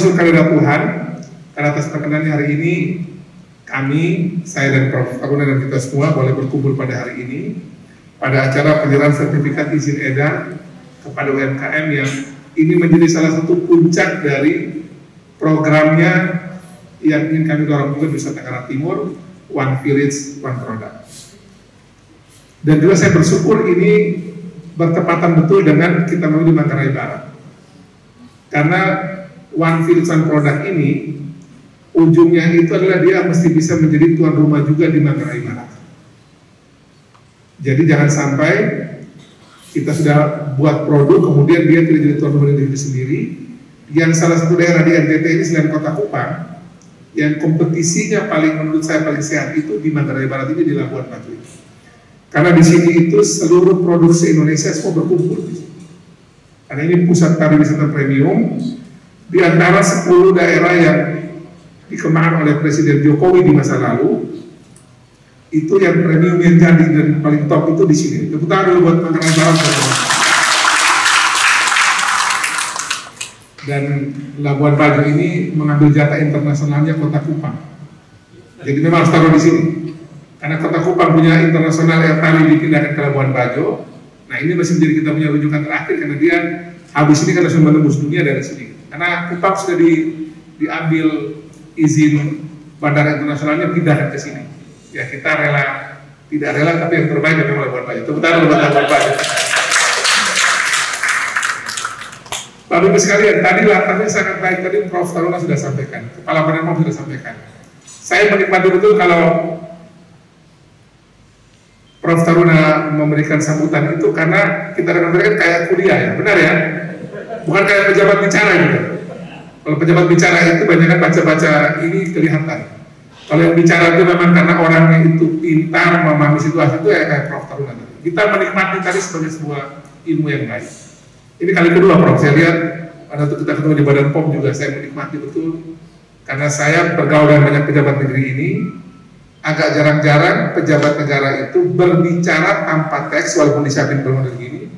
bersyukur kepada Tuhan karena atas perkenannya hari ini kami, saya dan Prof. Taruna dan kita semua boleh berkumpul pada hari ini pada acara penyerahan sertifikat izin edar kepada UMKM yang ini menjadi salah satu puncak dari programnya yang ingin kami dorong juga di Nusa Tenggara Timur, One Village, One Product. Dan juga saya bersyukur ini bertepatan betul dengan kita mau di Manggarai Barat. Karena One Village, One Product ini ujungnya itu adalah dia mesti bisa menjadi tuan rumah juga di Manggarai Barat. Jadi jangan sampai kita sudah buat produk, kemudian dia tidak jadi tuan rumah diri sendiri. Yang salah satu daerah di NTT ini selain Kota Kupang, yang kompetisinya menurut saya paling sehat itu di Manggarai Barat ini, di Labuan Batu. Karena di sini itu seluruh produksi Indonesia semua berkumpul di sini. Karena ini pusat pariwisata premium di antara 10 daerah yang dikembangkan oleh Presiden Jokowi di masa lalu. Itu yang premium yang jadi dan paling top itu di sini. Tepuk tangan dulu buat Manggarai Barat. Dan Labuan Bajo ini mengambil jatah internasionalnya Kota Kupang. Jadi memang harus taruh di sini. Karena Kota Kupang punya internasional yang tadi dipindahkan ke Labuan Bajo. Nah ini masih menjadi kita punya rujukan terakhir karena dia habis ini karena sudah menembus dunia dari sini. Karena Kupang sudah diambil izin bandara internasionalnya pindahkan ke sini. Ya kita tidak rela tapi yang terbaik memang Labuan Bajo. Tepuk tangan buat Labuan Bajo. Bapak Ibu sekalian, tadi latarnya sangat baik, tadi Prof. Taruna sudah sampaikan, Kepala Badan POM sudah sampaikan. Saya menikmati betul kalau Prof. Taruna memberikan sambutan itu karena kita dengar-dengar kayak kuliah ya, benar ya? Bukan kayak pejabat bicara gitu. Kalau pejabat bicara itu banyak kan baca-baca ini kelihatan. Kalau yang bicara itu memang karena orangnya itu pintar, memahami situasi itu ya kayak Prof. Taruna. Kita menikmati tadi sebagai sebuah ilmu yang baik. Ini kali kedua Prof, saya lihat pada waktu kita ketemu di Badan POM juga saya menikmati betul karena saya bergaul dengan banyak pejabat negeri ini. Agak jarang-jarang pejabat negara itu berbicara tanpa teks walaupun disiapin bermodel gini,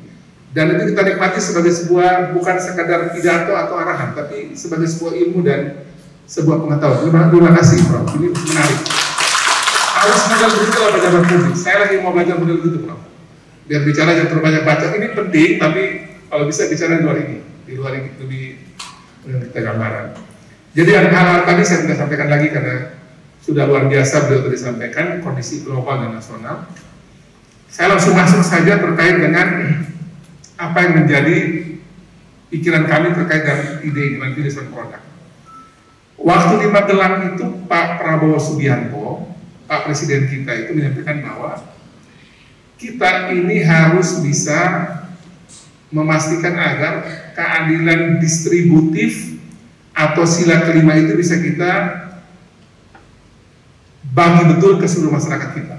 dan itu kita nikmati sebagai sebuah bukan sekadar pidato atau arahan tapi sebagai sebuah ilmu dan sebuah pengetahuan. Terima kasih Prof, ini menarik. Harus model begitu kalau pejabat publik. Saya lagi mau belajar model gitu Prof, biar bicara jangan terbanyak baca. Ini penting tapi kalau bisa bicara di luar ini lebih kita gambaran. Jadi hal-hal tadi saya tidak sampaikan lagi karena sudah luar biasa beliau tadi sampaikan kondisi global dan nasional. Saya langsung masuk saja terkait dengan apa yang menjadi pikiran kami terkait dengan ide One Village One Product. Waktu di Magelang itu Pak Prabowo Subianto, Pak Presiden kita itu menyampaikan bahwa kita ini harus bisa memastikan agar keadilan distributif atau sila kelima itu bisa kita bagi betul ke seluruh masyarakat kita.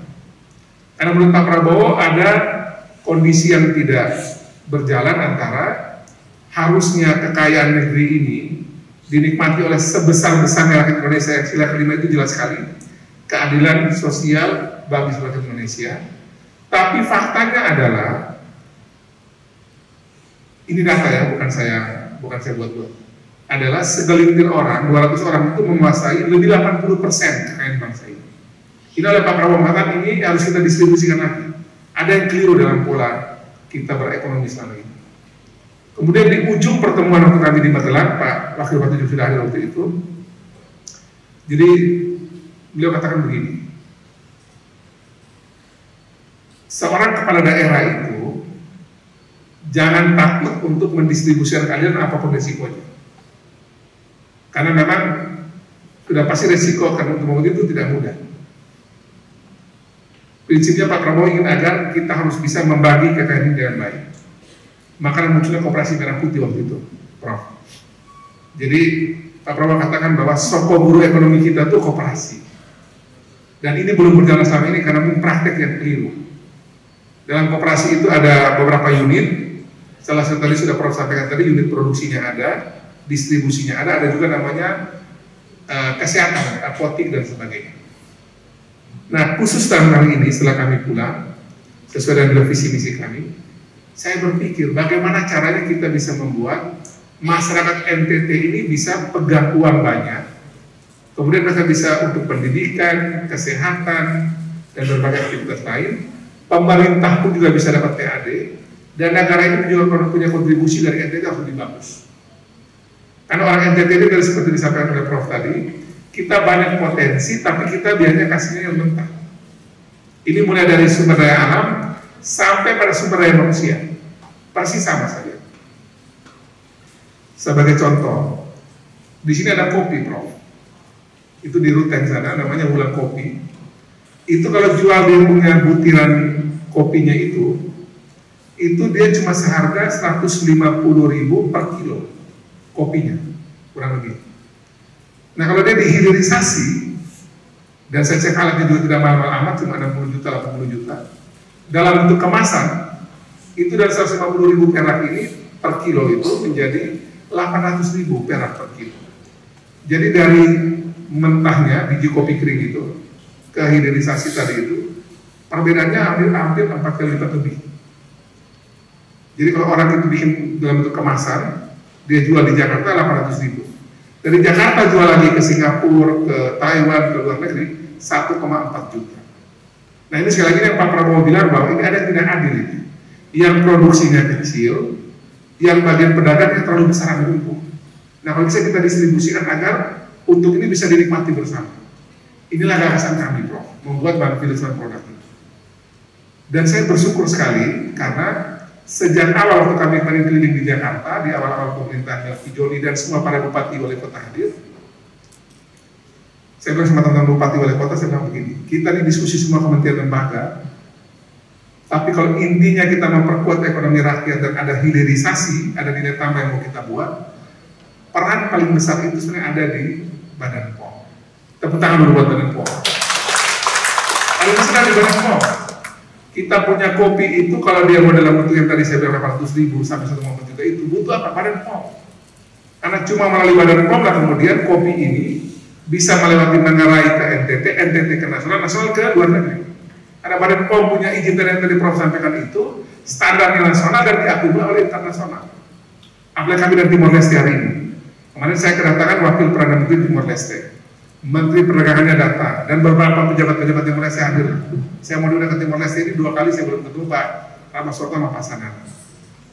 Karena menurut Pak Prabowo ada kondisi yang tidak berjalan antara harusnya kekayaan negeri ini dinikmati oleh sebesar-besarnya rakyat Indonesia yang sila kelima itu jelas sekali keadilan sosial bagi seluruh Indonesia. Tapi faktanya adalah ini data ya, bukan saya buat-buat. Adalah segelintir orang, 200 orang itu menguasai lebih 80% kekayaan bangsa ini. Ini oleh Pak Prabowo mengatakan ini harus kita distribusikan lagi. Ada yang keliru dalam pola kita berekonomi selama ini. Kemudian di ujung pertemuan waktu kami di Magelang, Pak Wakil Bupati sudah hadir waktu itu. Jadi beliau katakan begini, seorang kepala daerah itu jangan takut untuk mendistribusikan keadilan apapun resikonya. Karena memang sudah pasti resiko karena untuk membangun itu tidak mudah. Prinsipnya Pak Prabowo ingin agar kita harus bisa membagi kekayaan ini dengan baik. Maka munculnya Koperasi Merah Putih waktu itu, Prof. Jadi Pak Prabowo katakan bahwa soko buru ekonomi kita itu koperasi. Dan ini belum berjalan selama ini karena praktek yang keliru. Dalam koperasi itu ada beberapa unit. Salah satu tadi sudah Prof sampaikan tadi, unit produksinya ada, distribusinya ada juga namanya kesehatan, apotik dan sebagainya. Nah khusus dalam hal ini setelah kami pulang, sesuai dengan visi misi kami, saya berpikir bagaimana caranya kita bisa membuat masyarakat NTT ini bisa pegang uang banyak, kemudian mereka bisa untuk pendidikan, kesehatan, dan berbagai aktivitas lain. Pemerintah pun juga bisa dapat PAD, dan negara ini juga punya kontribusi dari NTT harus lebih bagus. Karena orang NTT ini dari seperti disampaikan oleh Prof tadi, kita banyak potensi, tapi kita biasanya kasihnya yang mentah. Ini mulai dari sumber daya alam sampai pada sumber daya manusia, pasti sama saja. Sebagai contoh, di sini ada kopi, Prof. Itu di Ruteng sana, namanya Wulan Kopi. Itu kalau jual dia punya butiran kopinya itu dia cuma seharga 150.000 per kilo kopinya, kurang lebih. Nah kalau dia dihilirisasi, dan saya cek alatnya juga tidak mahal-mahal amat, cuma 60 juta, 80 juta, dalam bentuk kemasan, itu dari 150.000 perak ini per kilo itu menjadi 800.000 perak per kilo. Jadi dari mentahnya biji kopi kering itu ke hilirisasi tadi itu perbedaannya hampir 4 kali lipat lebih. Jadi kalau orang itu bikin dalam bentuk kemasan, dia jual di Jakarta 800.000. Dari Jakarta jual lagi ke Singapura, ke Taiwan, ke luar negeri 1,4 juta. Nah ini sekali lagi yang Pak Prabowo bilang bahwa ini ada yang tidak adil ini. Yang produksinya kecil, yang bagian pedagangnya terlalu besar dan numpuk. Nah kalau bisa kita distribusikan agar untuk ini bisa dinikmati bersama. Inilah gagasan kami, Prof, membuat Bank Financial Product itu. Dan saya bersyukur sekali karena sejak awal waktu kami keliling di Jakarta, di awal-awal pemerintahnya Ki Joni dan semua para bupati wali kota hadir, saya bilang sama teman-teman bupati wali kota, saya bilang begini, kita ini diskusi semua kementerian lembaga, tapi kalau intinya kita memperkuat ekonomi rakyat dan ada hilirisasi, ada nilai tambah yang mau kita buat, peran paling besar itu sebenarnya ada di Badan POM. Tepuk tangan dulu buat Badan POM. Paling besar di Badan POM. Kita punya kopi itu kalau dia mau dalam bentuk yang tadi saya bilang 800.000 sampai 1,4 juta itu butuh apa? Badan POM. Karena cuma melalui Badan POM lah kemudian kopi ini bisa melewati Manggarai ke NTT, NTT ke nasional, nasional ke luar negeri. Karena Badan POM punya izin yang tadi Prof sampaikan itu standarnya nasional dan diakui oleh internasional. Apalagi kami dari Timor Leste hari ini. Kemarin saya kedatangan Wakil Perdana Menteri Timor Leste, Menteri Perdagangannya datang, dan beberapa pejabat-pejabat Timor Leste hadir. Saya mau diundang ke Timor Leste ini 2 kali, saya belum ketemu Pak Ramasoto sama Pak Sanana.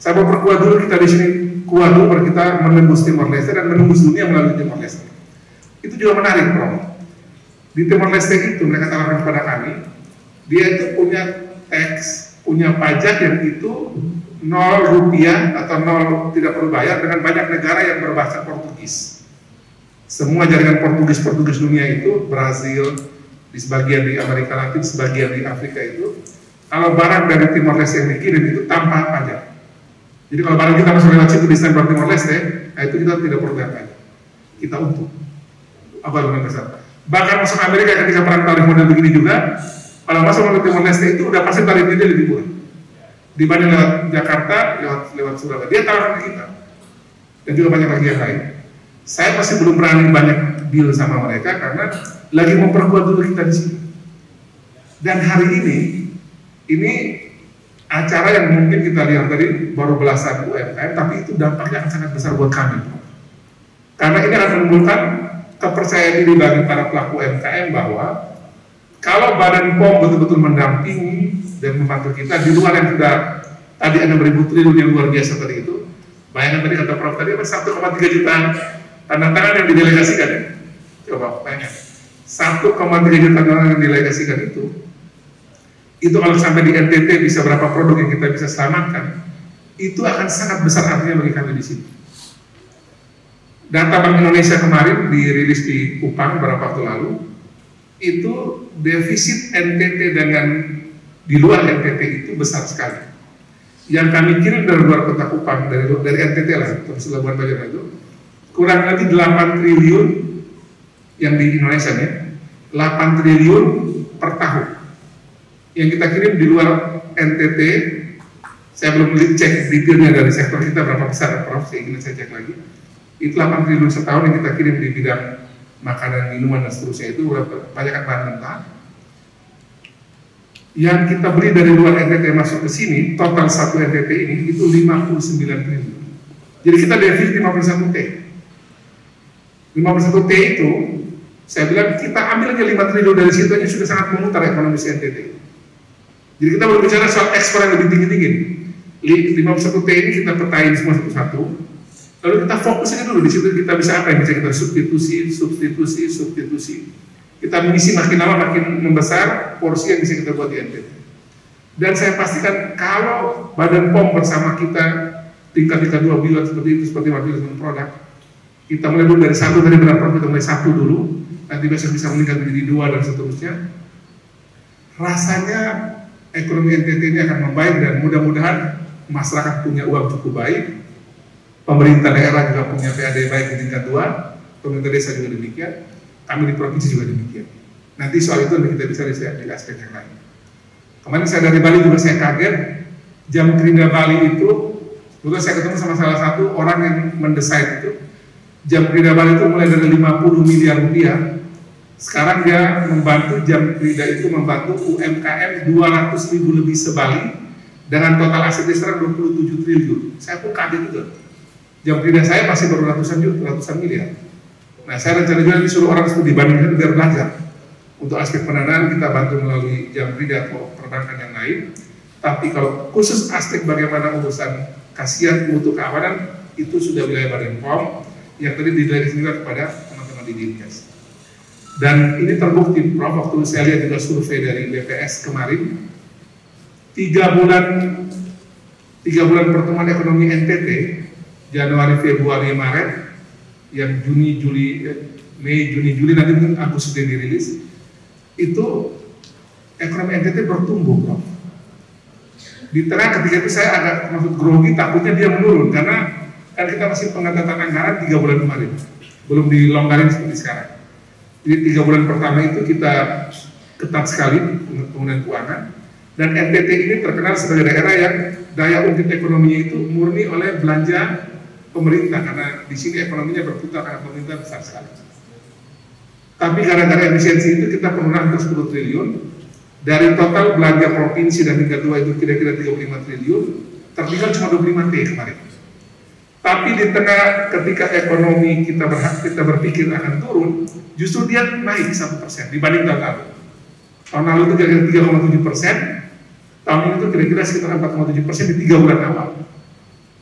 Saya mau perkuat dulu kita di sini, kuat dulu baru kita menembus Timor Leste dan menembus dunia melalui Timor Leste. Itu juga menarik, Prof. Di Timor Leste itu mereka tawarkan kepada kami, dia itu punya tax, punya pajak yang itu 0 rupiah atau 0 tidak perlu bayar dengan banyak negara yang berbahasa Portugis. Semua jaringan Portugis dunia itu, Brazil, di sebagian di Amerika Latin, sebagian di Afrika itu, kalau barang dari Timor Leste yang dikirim itu tanpa pajak. Jadi kalau barang kita masuk lewat situ di stempel Timor Leste, nah itu kita tidak perlu bayar pajak. Kita untung. Apa yang besar? Bahkan masuk Amerika ketika perang tarif model begini juga, kalau masuk ke Timor Leste itu udah pasti tarifnya dia lebih murah dibanding lewat Jakarta, lewat Surabaya. Dia tawarkan ke kita. Dan juga banyak lagi yang lain. Saya masih belum berani banyak deal sama mereka karena lagi memperkuat dulu kita di sini. Dan hari ini acara yang mungkin kita lihat tadi baru belasan UMKM, tapi itu dampaknya akan sangat besar buat kami. Karena ini akan menimbulkan kepercayaan diri bagi para pelaku UMKM bahwa kalau Badan POM betul-betul mendampingi dan membantu kita di luar yang sudah tadi ada 6.000 triliun yang luar biasa tadi itu, bayangkan tadi kata Prof tadi 1,3 juta tanda tangan yang didelegasikan ya. Coba bayangkan 1,3 juta tanda tangan yang didelegasikan itu kalau sampai di NTT bisa berapa produk yang kita bisa selamatkan, itu akan sangat besar artinya bagi kami di sini. Data Bank Indonesia kemarin dirilis di Kupang beberapa waktu lalu, itu defisit NTT dengan di luar NTT itu besar sekali. Yang kami kirim dari luar kota Kupang, dari NTT lah, terus Labuan Bajo itu, kurang lebih 8 triliun yang di Indonesia nih, 8 triliun per tahun. Yang kita kirim di luar NTT, saya belum cek detailnya dari sektor kita berapa besar, Prof, saya ingin saya cek lagi. Itu 8 triliun setahun yang kita kirim di bidang makanan, minuman, dan seterusnya itu banyak bahan mentah. Yang kita beli dari luar NTT masuk ke sini, total satu NTT ini itu 59 triliun. Jadi kita defisit 51T. 51T itu, saya bilang kita ambil aja 5 triliun dari situ aja sudah sangat memutar ekonomi NTT. Jadi kita berbicara soal ekspor yang lebih tinggi-tinggi. 51T ini kita petain semua satu-satu. Lalu kita fokus aja dulu di situ, kita bisa apa yang bisa kita substitusi. Kita mengisi makin lama makin membesar porsi yang bisa kita buat di NTT. Dan saya pastikan kalau Badan POM bersama kita tingkat 2 bilang seperti itu, seperti wakil produk, kita mulai dulu dari 1 tadi benar kita mulai 1 dulu, nanti besok bisa meningkat menjadi 2 dan seterusnya. Rasanya ekonomi NTT ini akan membaik dan mudah-mudahan masyarakat punya uang cukup baik, pemerintah daerah juga punya PAD baik di tingkat 2, pemerintah desa juga demikian, kami di provinsi juga demikian. Nanti soal itu kita bisa lihat di aspek yang lain. Kemarin saya dari Bali juga saya kaget, Jam Kerja Bali itu, kemudian saya ketemu sama salah satu orang yang mendesain itu. Jam Kerja Bali itu mulai dari 50 miliar rupiah. Sekarang dia membantu Jam Kerja itu membantu UMKM 200 ribu lebih sebali dengan total aset sekarang 27 triliun. Saya pun kaget juga. Jam Kerja saya masih baru ratusan miliar. Nah, saya rencana juga disuruh orang studi dibandingkan biar belajar. Untuk aspek pendanaan kita bantu melalui Jam Kerja atau perbankan yang lain. Tapi kalau khusus aspek bagaimana urusan kasihan mutu keamanan itu sudah wilayah Badan POM yang tadi didelegasikan kepada teman-teman di Dinkes. Dan ini terbukti, Prof, waktu saya lihat juga survei dari BPS kemarin, 3 bulan pertemuan ekonomi NTT, Januari, Februari, Maret, yang Mei, Juni, Juli, nanti mungkin Agustus sudah dirilis, itu ekonomi NTT bertumbuh, Prof. Di tengah ketika itu saya agak maksud grogi, takutnya dia menurun, karena kan kita masih pengetatan anggaran 3 bulan kemarin, belum dilonggarin seperti sekarang. Jadi 3 bulan pertama itu kita ketat sekali penggunaan keuangan, dan NTT ini terkenal sebagai daerah yang daya ungkit ekonominya itu murni oleh belanja pemerintah, karena di sini ekonominya berputar karena pemerintah besar sekali. Tapi gara-gara efisiensi itu kita penurunan ke 10 triliun, dari total belanja provinsi dan tingkat 2 itu kira-kira 35 triliun, tertinggal cuma 25T kemarin. Tapi di tengah ketika ekonomi kita berpikir akan turun, justru dia naik 1% dibanding tahun lalu. Tahun lalu itu kira-kira 3,7%, tahun ini itu kira-kira sekitar 4,7% di 3 bulan awal.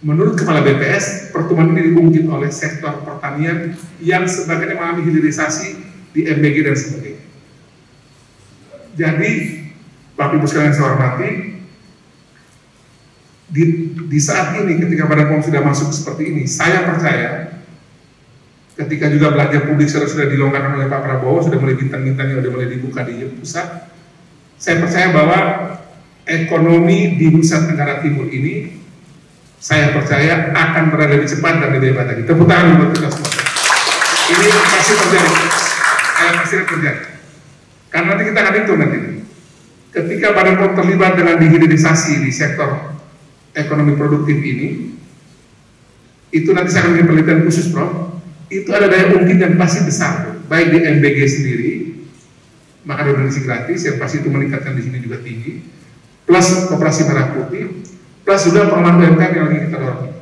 Menurut Kepala BPS, pertumbuhan ini diungkit oleh sektor pertanian yang sebagainya mengalami hilirisasi di MBG dan sebagainya. Jadi, Bapak Ibu sekalian saya hormati, di saat ini ketika Badan POM sudah masuk seperti ini, saya percaya ketika juga belanja publik sudah dilonggarkan oleh Pak Prabowo, sudah mulai bintang-bintangnya sudah mulai dibuka di pusat, saya percaya bahwa ekonomi di Nusa Tenggara Timur ini, saya percaya akan berada lebih cepat dan lebih hebat lagi. Tepuk tangan buat kita semua. Ini pasti terjadi. Saya pasti terjadi. Karena nanti kita akan hitung nanti. Ketika Badan POM terlibat dengan digitalisasi di sektor ekonomi produktif ini, itu nanti saya akan bikin penelitian khusus, Prof. Itu ada daya ungkit yang pasti besar, baik di MBG sendiri, makanan donasi gratis yang pasti itu meningkatkan di sini juga tinggi, plus koperasi merah putih, plus juga pengembangan UMKM yang lagi kita dorong.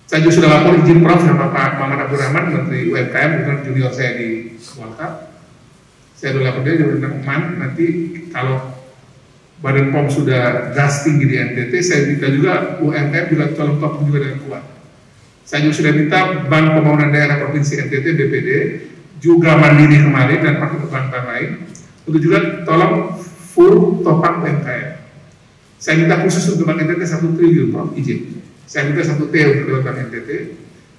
Saya juga sudah lapor izin Prof sama Pak Maman Abdurrahman, Menteri UMKM, bukan junior saya di Golkar. Saya sudah lapor dia juga tentang nanti kalau Badan POM sudah gas tinggi di NTT, saya minta juga UMKM juga tolong topang juga dengan kuat. Saya juga sudah minta Bank Pembangunan Daerah Provinsi NTT, BPD, juga Mandiri kemarin dan bank-bank lain, untuk juga tolong full topang UMKM. Saya minta khusus untuk Bank NTT 1 triliun, Prof, izin. Saya minta 1 T untuk lewat Bank NTT.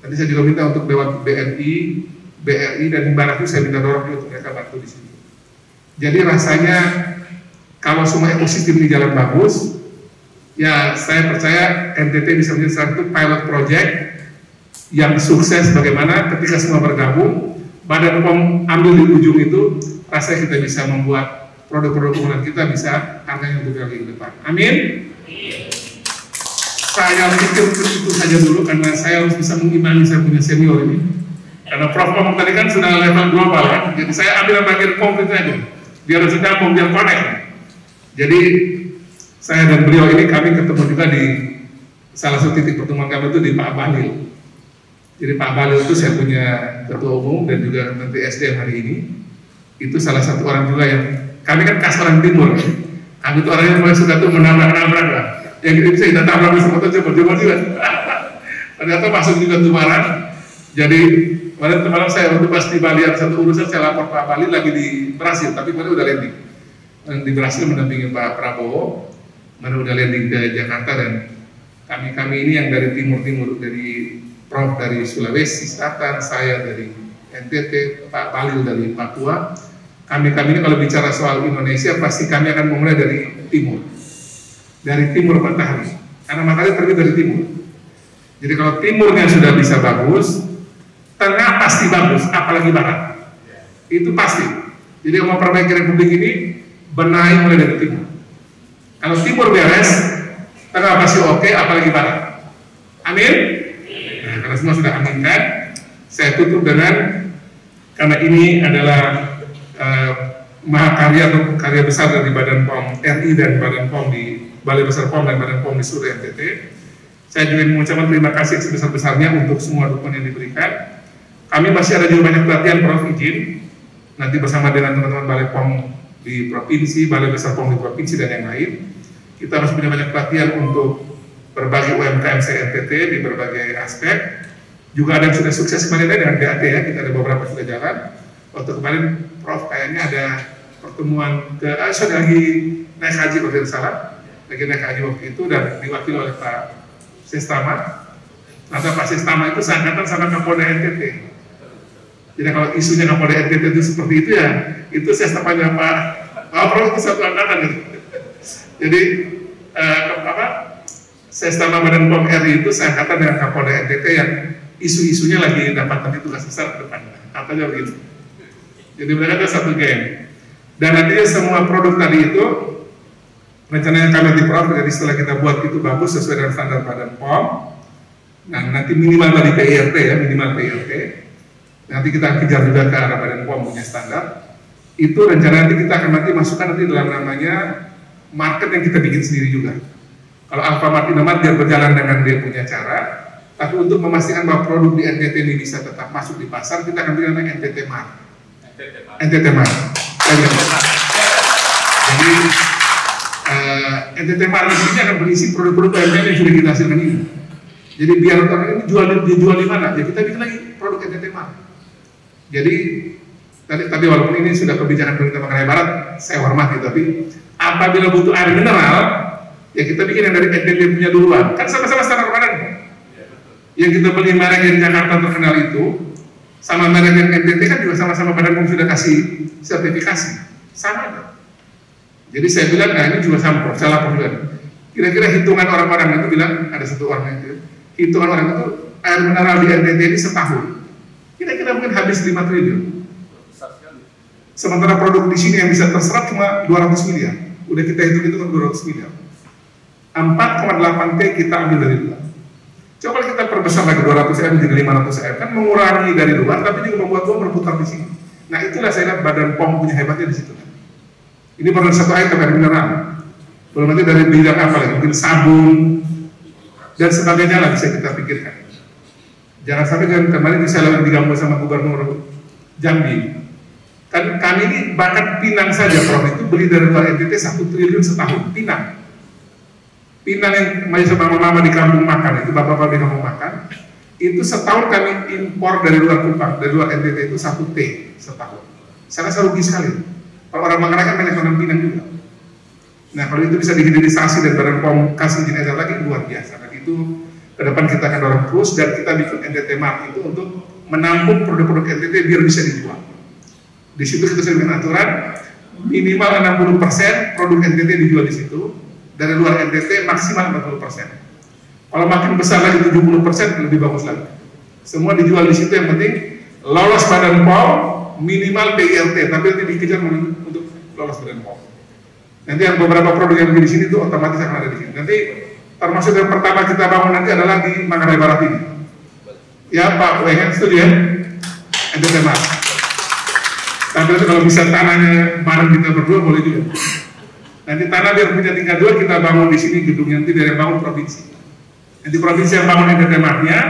Nanti saya juga minta untuk lewat BNI, BRI, dan Himbara itu saya minta dorong untuk mereka bantu di sini. Jadi rasanya kalau semua ekosistem ini jalan bagus, ya saya percaya NTT bisa menjadi satu pilot project yang sukses bagaimana ketika semua bergabung, Badan POM ambil di ujung itu, rasanya kita bisa membuat produk-produk unggulan kita bisa harganya lebih lagi ke depan. Amin. Saya pikir itu saja dulu karena saya harus bisa mengimani saya punya senior ini. Karena Prof ngomong tadi kan sudah level global ya, jadi saya ambil bagian konkret aja, biar harus nyambung, biar connect. Jadi saya dan beliau ini kami ketemu juga di salah satu titik pertemuan kami itu di Pak Balil. Jadi Pak Balil itu saya punya ketua umum dan juga Menteri SDM hari ini. Itu salah satu orang juga yang kami kan khas orang timur. Kami itu orang yang paling suka tuh menabrak-nabrak lah. Yang itu bisa kita tabrak di semua jempol-jempol juga. Ternyata masuk juga tumaran. Jadi kemarin saya waktu pas di Bali ada satu urusan saya lapor Pak Balil lagi di Brasil, tapi kemarin udah landing. Di Brasil mendampingi Pak Prabowo, kemarin udah landing ke Jakarta dan kami ini yang dari timur-timur, dari Prof dari Sulawesi Selatan, saya dari NTT, Pak Balil dari Papua. Kami ini kalau bicara soal Indonesia pasti kami akan memulai dari timur matahari, karena matahari terbit dari timur. Jadi kalau timurnya sudah bisa bagus, tengah pasti bagus, apalagi barat. Itu pasti. Jadi mau perbaiki Republik ini, benahi mulai dari timur. Kalau timur beres, tengah pasti oke, apalagi barat. Amin? Nah, karena semua sudah aminkan, saya tutup dengan, karena ini adalah mahakarya atau karya besar dari Badan POM RI dan Badan POM di Balai Besar POM dan Badan POM di seluruh NTT. Saya juga mengucapkan terima kasih sebesar-besarnya untuk semua dukungan yang diberikan. Kami masih ada juga banyak pelatihan, Prof izin nanti bersama dengan teman-teman Balai POM di provinsi, Balai Besar POM di provinsi dan yang lain. Kita masih punya banyak pelatihan untuk berbagai UMKM NTT di berbagai aspek. Juga ada yang sudah sukses kemarin dengan BAT ya, kita ada beberapa sudah jalan. Waktu kemarin Prof kayaknya ada pertemuan sudah lagi naik haji kalau tidak salah, lagi naik haji waktu itu dan diwakili oleh Pak Sestama. Nah, Pak Sestama itu seangkatan sama Kapolda NTT. Jadi kalau isunya Kapolda NTT itu seperti itu ya, itu Sestamanya Pak Prof itu satu angkatan gitu. Jadi Sestama Badan POM RI itu seangkatan dengan Kapolda NTT yang isu-isunya lagi dapat nanti tugas besar ke depan, katanya begitu. Jadi mereka ada satu geng. Dan nantinya semua produk tadi itu rencananya kami di Prof, jadi setelah kita buat itu bagus sesuai dengan standar Badan POM. Nah nanti minimal dari PIRT ya, minimal PIRT. Nanti kita kejar juga ke arah Badan POM punya standar. Itu rencana nanti kita akan masukkan nanti dalam namanya market yang kita bikin sendiri juga. Kalau Alfamart Indomart biar berjalan dengan dia punya cara. Tapi untuk memastikan bahwa produk di NTT ini bisa tetap masuk di pasar, kita akan bikin namanya NTT Mart. NTT Mart. Jadi NTT Mart ini akan berisi produk-produk UMKM yang sudah kita hasilkan ini. Jadi biar orang ini dijual di mana? Ya kita bikin lagi produk NTT Mart. Jadi tadi walaupun ini sudah kebijakan pemerintah Manggarai Barat, saya hormati, tapi apabila butuh air mineral, ya kita bikin yang dari NTT punya duluan. Kan sama-sama standar badan. Yang kita beli merek yang di Jakarta terkenal itu, sama merek yang NTT kan juga sama-sama Badan POM sudah kasih sertifikasi, sama. Jadi saya bilang, nah ini juga sama, Prof, saya lapor juga. Kira-kira hitungan orang-orang itu bilang, ada satu orang itu, hitungan orang itu air mineral di NTT ini setahun, kira-kira mungkin habis 5 triliun. Sementara produk di sini yang bisa terserap cuma 200 miliar, udah kita hitung-hitung 200 miliar. 4,8 T kita ambil dari luar. Coba kita perbesar lagi 200 M jadi 500 M, kan mengurangi dari luar, tapi juga membuat uang berputar di sini. Nah itulah saya lihat Badan POM punya hebatnya di situ. Ini baru satu item air mineral. Belum nanti dari bidang apa lagi, mungkin sabun dan sebagainya lah bisa kita pikirkan. Jangan sampai kan kemarin saya lagi diganggu sama Gubernur Jambi. Kan kami ini bahkan Pinang saja Prof itu beli dari luar NTT 1 triliun setahun, Pinang. Pinang yang masih sama mama di kampung makan, itu bapak-bapak di kampung makan, itu setahun kami impor dari luar Kupang, dari luar NTT itu 1 T setahun. Saya rasa rugi sekali. Kalau orang Manggarai kan banyak orang Pinang juga. Nah kalau itu bisa dihilirisasi dan Badan POM kasih izin edar lagi, luar biasa. Dan itu ke depan kita akan dorong terus dan kita bikin NTT Mart itu untuk menampung produk-produk NTT biar bisa dijual. Di situ kita sudah dengan aturan minimal 60% produk NTT dijual di situ. Dari luar NTT maksimal 40%. Kalau makin besar lagi 70% lebih bagus lagi. Semua dijual di situ, yang penting lolos Badan POM minimal PIRT, tapi nanti dikejar untuk lolos Badan POM. Nanti yang beberapa produk yang di sini itu otomatis akan ada di sini. Nanti termasuk yang pertama kita bangun nanti adalah di Manggarai Barat ini. Ya Pak Wengen setuju ya? NTT Mart. Tapi kalau bisa tanahnya bareng kita berdua boleh juga. Nanti tanah biar punya tingkat 2 kita bangun di sini gedung yang tidak bangun provinsi. Nanti provinsi yang bangun NTT-nya,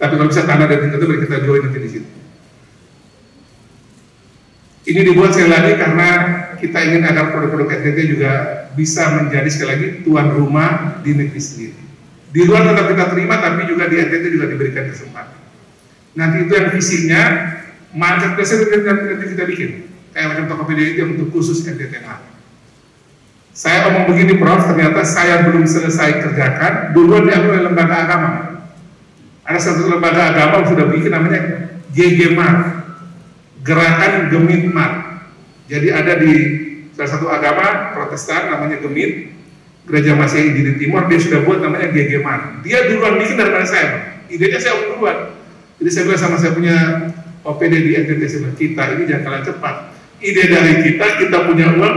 tapi kalau bisa tanah dan tingkat itu kita join nanti di situ. Ini dibuat sekali lagi karena kita ingin agar produk-produk NTT juga bisa menjadi sekali lagi tuan rumah di negeri sendiri. Di luar tetap kita terima, tapi juga di NTT juga diberikan kesempatan. Nanti itu yang visinya, marketplace nanti kita bikin. Kayak macam Tokopedia itu yang untuk khusus NTT. Saya ngomong begini Prof, ternyata saya belum selesai kerjakan, duluan diambil oleh lembaga agama. Ada satu lembaga agama yang sudah bikin namanya GGMAR, Gerakan Gemit Mar. Jadi ada di salah satu agama Protestan namanya Gemit, Gereja Masehi di Timur, dia sudah buat namanya GGMAR. Dia duluan bikin daripada saya, idenya saya duluan. Jadi saya bilang sama saya punya OPD di NTT, kita ini jangan kalah cepat. Ide dari kita punya uang,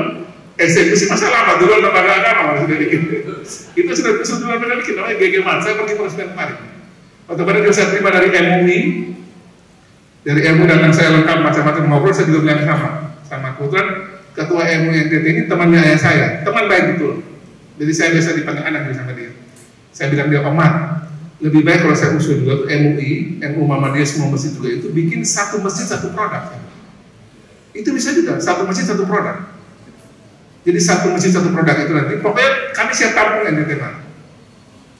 eksekusi masa lama, duluan lembaga agama sudah bikin. Itu sudah duluan mereka bikin, namanya GGMAR. Saya pergi peresmian kemarin. Waktu kemarin juga saya terima dari MUI, dari MUI datang saya lengkap macam-macam ngobrol, saya juga bilang sama kebetulan ketua MUI NTT ini temannya ayah saya, teman baik betul. Jadi saya biasa dipanggil anak sama dia. Saya bilang dia, Omat, lebih baik kalau saya usul juga MUI Muhammadiyah semua masjid juga itu bikin satu masjid satu produk. Itu bisa juga, satu masjid satu produk. Jadi satu masjid satu produk itu nanti, pokoknya kami siap tampung NTT.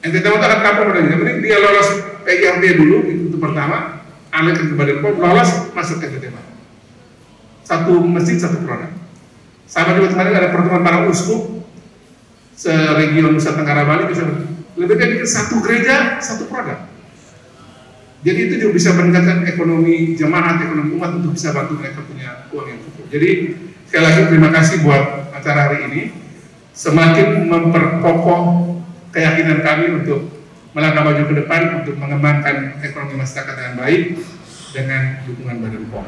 NTT itu akan tampung pada dia, mending dia lolos PIRD dulu, itu pertama, alihkan ke Badan POM, lolos masuk NTT. Satu masjid satu produk. Sama juga kemarin ada pertemuan para uskup seregion Nusa Tenggara Bali, bisa lebih baik bikin satu gereja satu produk. Jadi itu juga bisa meningkatkan ekonomi jemaat, ekonomi umat untuk bisa bantu mereka punya uang yang cukup. Jadi sekali lagi terima kasih buat acara hari ini, semakin memperkokoh keyakinan kami untuk melangkah maju ke depan untuk mengembangkan ekonomi masyarakat dengan baik dengan dukungan Badan POM.